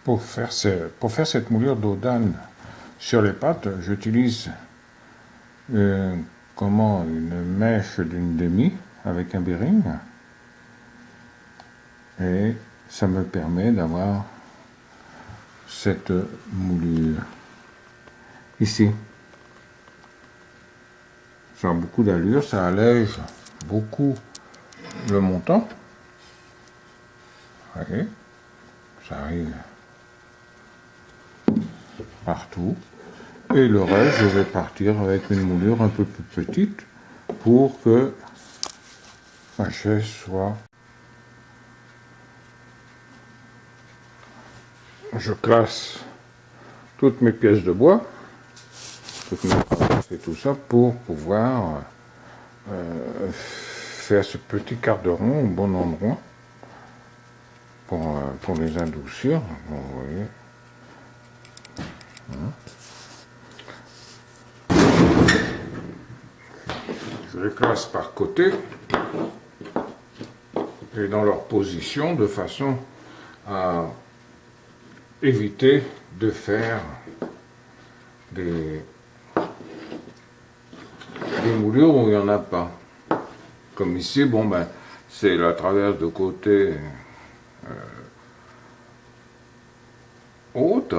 pour faire cette moulure d'Audane sur les pattes, j'utilise une mèche d'une demi avec un bearing, et ça me permet d'avoir cette moulure ici. Ça a beaucoup d'allure, ça allège beaucoup le montant. Vous voyez, ça arrive partout. Et le reste, je vais partir avec une moulure un peu plus petite pour que ma chaise soit... Je classe toutes mes pièces de bois, toutes mes pièces et tout ça pour pouvoir faire ce petit quart de rond au bon endroit pour les adoucir. Vous voyez. Je les classe par côté et dans leur position de façon à éviter de faire des moulures où il n'y en a pas. Comme ici, bon ben, c'est la traverse de côté haute,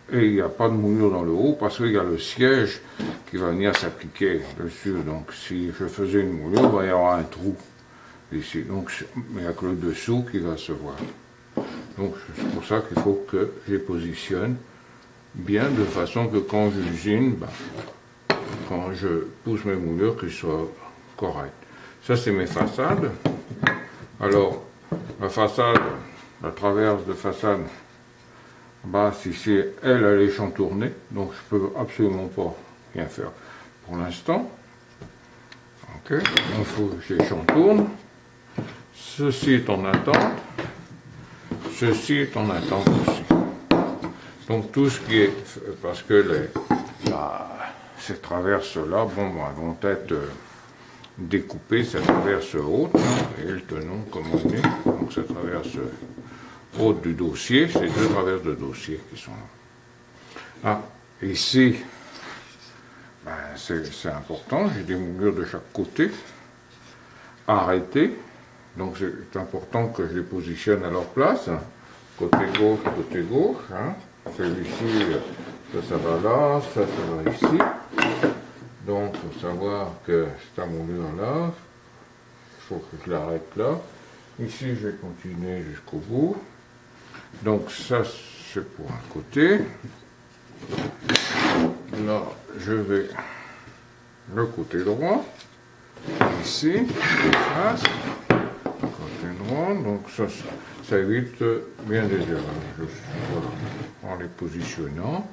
et il n'y a pas de moulure dans le haut parce qu'il y a le siège qui va venir s'appliquer dessus. Donc si je faisais une moulure, il va y avoir un trou ici. Donc il n'y a que le dessous qui va se voir. Donc c'est pour ça qu'il faut que je les positionne bien de façon que quand j'usine, quand je pousse mes moulures, qu'elles soient correctes. Ça c'est mes façades. Alors la façade, la traverse de façade basse ici, elle est chantournée, donc je peux absolument pas rien faire pour l'instant. Ok, il faut que je les chantourne. Ceci est en attente. Ceci est en attente aussi. Donc tout ce qui est, parce que ces traverses-là, bon, vont être découpées, cette traverse haute, et le tenon comme on est. Donc cette traverse haute du dossier, c'est deux traverses de dossier qui sont là. Ah, ici, c'est important, j'ai des moulures de chaque côté, arrêtées. Donc c'est important que je les positionne à leur place, côté gauche. Hein. Celui-ci, ça va là, ça va ici. Donc il faut savoir que cette moulure-là, il faut que je l'arrête là. Ici, je vais continuer jusqu'au bout. Donc ça, c'est pour un côté. Là, je vais le côté droit. Ici, face. Droit, donc ça évite bien des erreurs. Voilà, en les positionnant,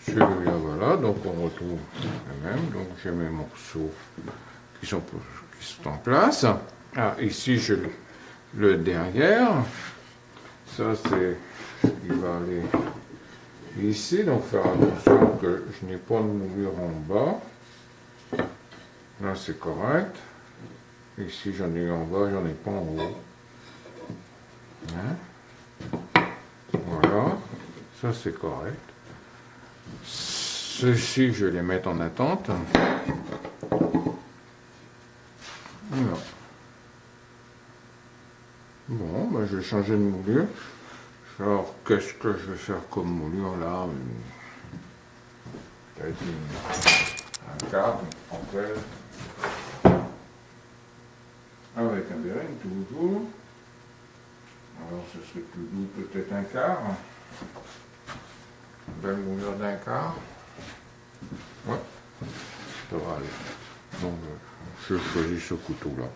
celui-là, voilà, donc on retrouve le même, donc j'ai mes morceaux qui sont en place. Ah, ici j'ai le derrière, ça c'est ce qui va aller ici, donc faire attention que je n'ai pas de moulure en bas. Là c'est correct. Ici j'en ai en bas, j'en ai pas en haut. Hein? Voilà, ça c'est correct. Ceux-ci, je vais les mettre en attente. Voilà. Bon, je vais changer de moulure. Alors, qu'est-ce que je vais faire comme moulure là? Peut-être un cadre, en fait. Avec un bearing, toujours. Alors, ce serait plus doux, peut-être un quart. Une belle moulure d'un quart. Ouais, ça va aller. Donc, je choisis ce couteau-là.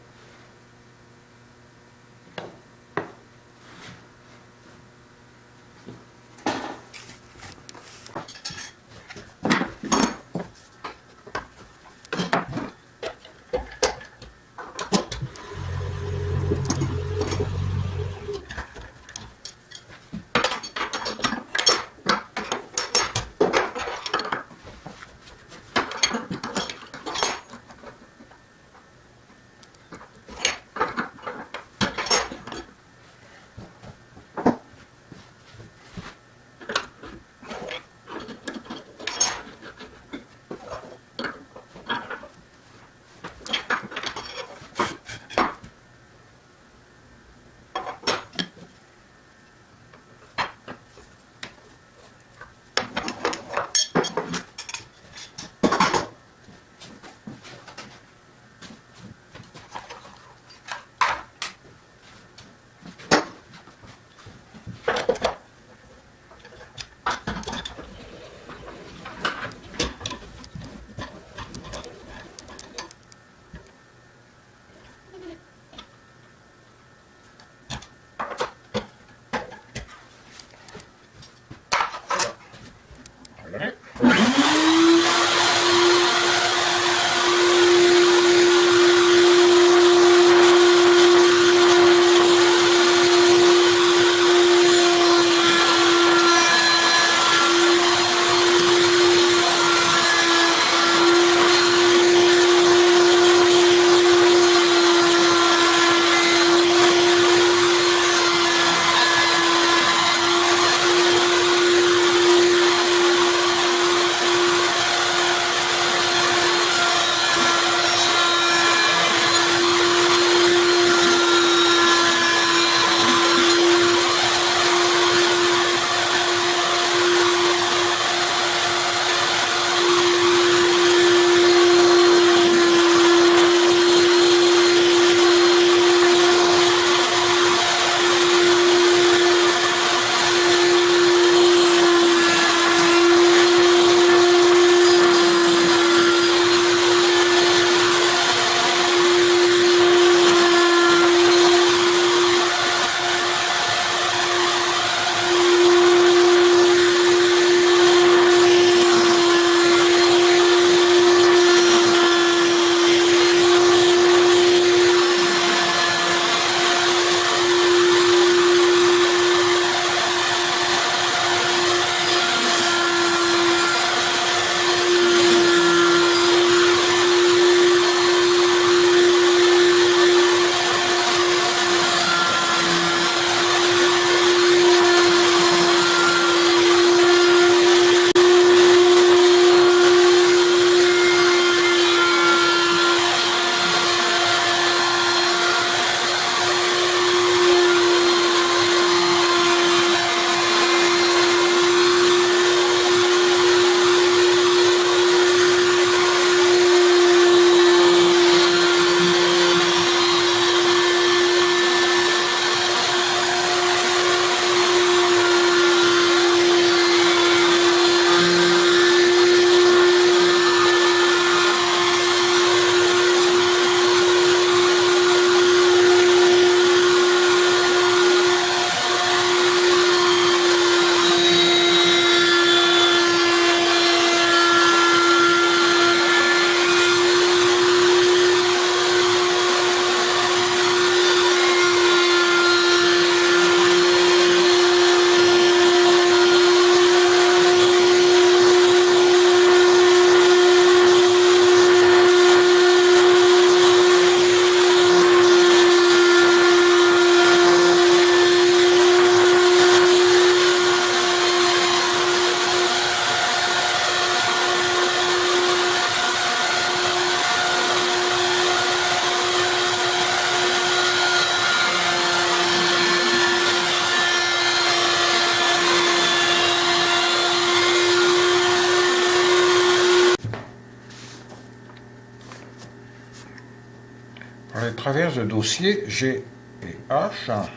Pour les traverses de dossier G et H,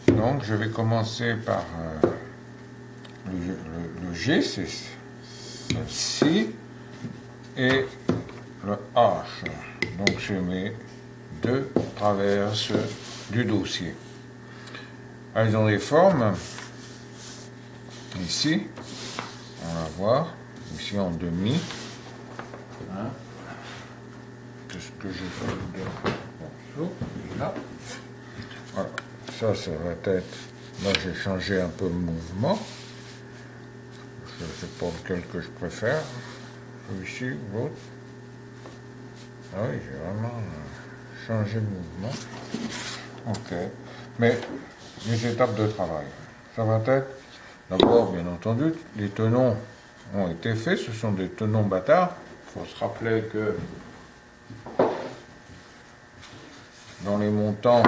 donc je vais commencer par le G, c'est celle-ci, et le H. Donc je mets deux traverses du dossier. Elles ont des formes, ici, on va voir, ici en demi. Hein. C'est ce que j'ai fait de morceaux, là. Voilà. Ça va être, là j'ai changé un peu le mouvement. Je ne sais pas lequel que je préfère, celui-ci ou l'autre. Ah oui, j'ai vraiment changé le mouvement. Ok, mais les étapes de travail, ça va être, d'abord bien entendu, les tenons ont été faits, ce sont des tenons bâtards. Il faut se rappeler que dans les montants,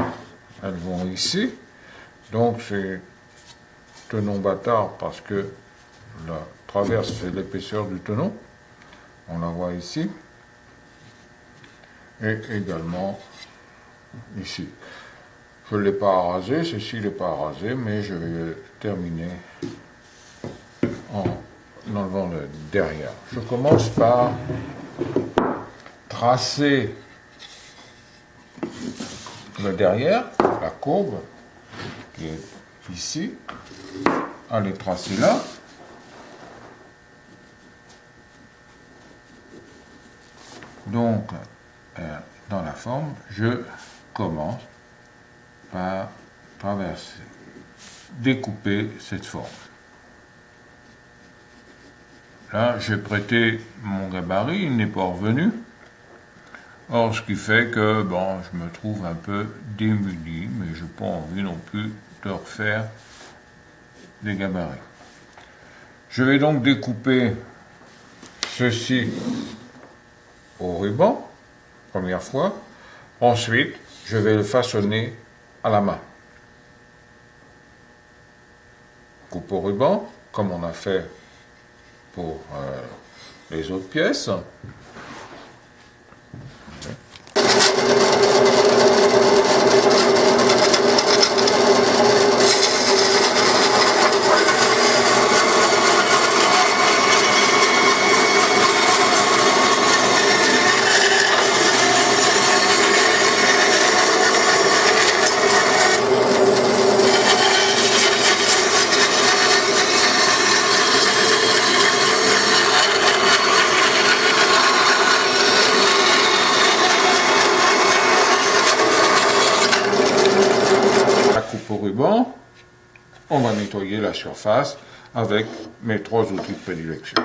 elles vont ici, donc c'est tenon bâtard parce que la traverse fait l'épaisseur du tenon, on la voit ici, et également ici. Je ne l'ai pas arasé, ceci n'est pas arasé, mais je vais terminer en enlevant le derrière. Je commence par tracer le derrière, la courbe qui est ici, à les tracer là. Donc, dans la forme, je commence par traverser, découper cette forme. Là, j'ai prêté mon gabarit, il n'est pas revenu. Or, ce qui fait que, bon, je me trouve un peu démuni, mais je n'ai pas envie non plus de refaire des gabarits. Je vais donc découper ceci au ruban, première fois. Ensuite, je vais le façonner à la main. Coupe au ruban, comme on a fait pour les autres pièces. Au ruban, on va nettoyer la surface avec mes trois outils de prédilection.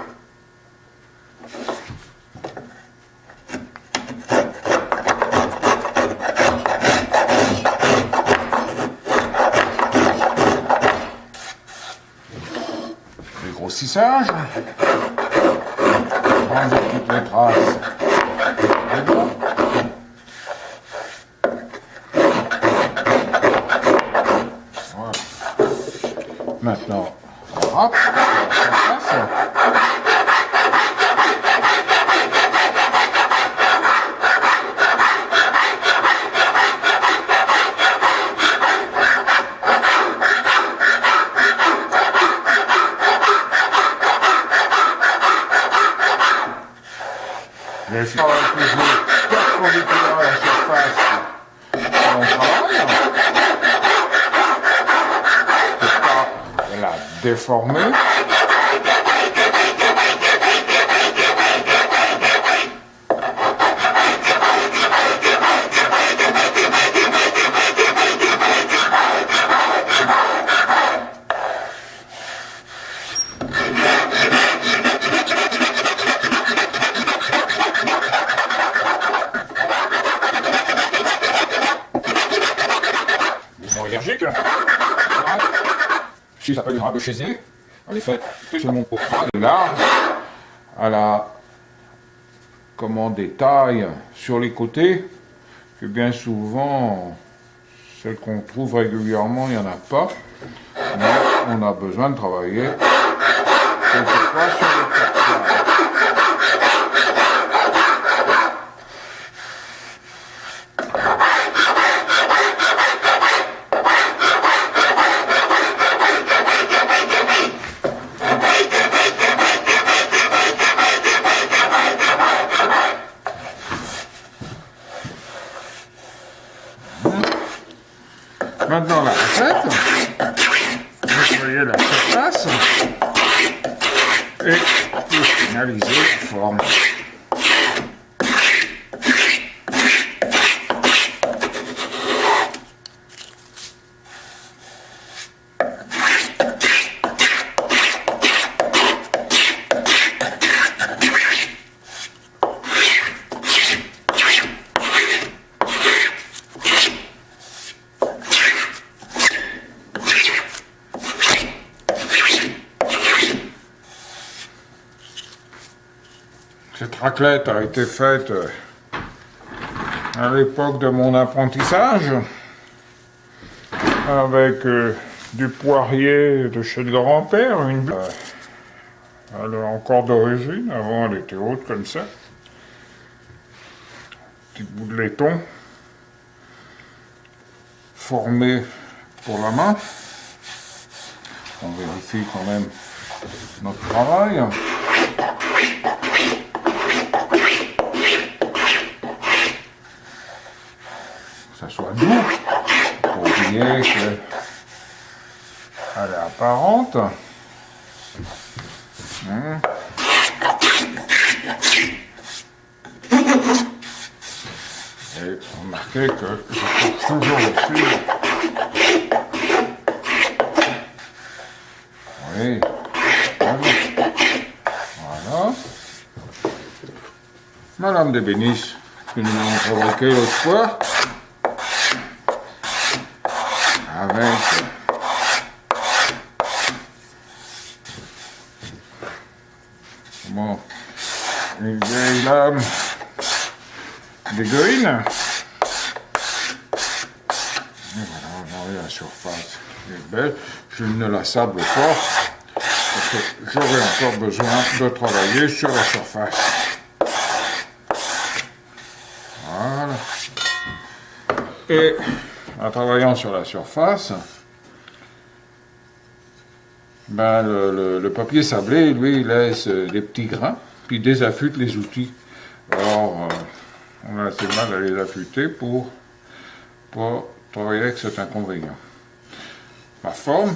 Dégrossissage, enlever toutes les traces. Maintenant, on râpe la surface. Je suis toujours perpendiculaire à la surface quand on travaille. La déformer. Allergique. Si ça s'appelle une râpe chez eux, elle est faite spécialement pour ça. Là, à la commande des tailles sur les côtés, que bien souvent, celles qu'on trouve régulièrement, il n'y en a pas. Mais on a besoin de travailler quelquefois sur les tailles. Maintenant la recette, nettoyer la surface et finaliser la forme. Cette raclette a été faite à l'époque de mon apprentissage avec du poirier de chez le grand-père. Elle est encore d'origine, avant elle était haute comme ça. Petit bout de laiton formé pour la main. On vérifie quand même notre travail. Que ça soit doux, pour oublier qu'elle est apparente. Et remarquez que je touche toujours le fil. Oui, voilà. Madame de Bénice, que nous avons fabriqué l'autre fois, avec une vieille lame d'aiguille. Voilà, regardez la surface, elle est belle. Je ne la sable pas parce que j'aurai encore besoin de travailler sur la surface. Voilà. Et en travaillant sur la surface, ben, le papier sablé, lui, il laisse des petits grains, puis désaffûte les outils. Alors, on a assez mal à les affûter pour travailler avec cet inconvénient. Ma forme,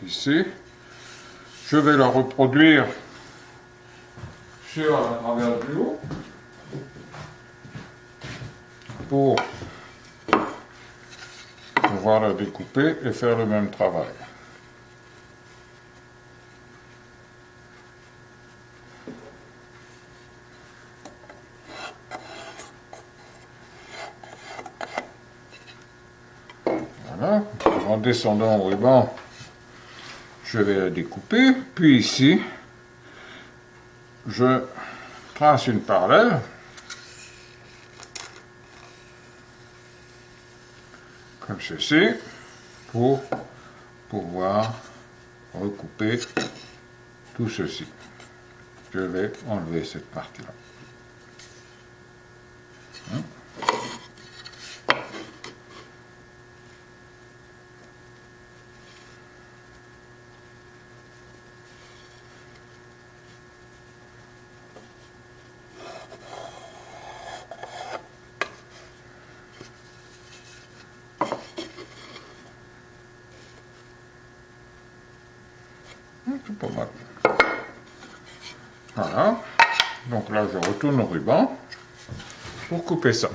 ici, je vais la reproduire sur la travers du haut pour pouvoir la découper et faire le même travail. Voilà. En descendant au ruban, je vais la découper, puis ici, je trace une parallèle comme ceci pour pouvoir recouper tout ceci. Je vais enlever cette partie-là. C'est pas mal. Voilà. Donc là, je retourne au ruban pour couper ça.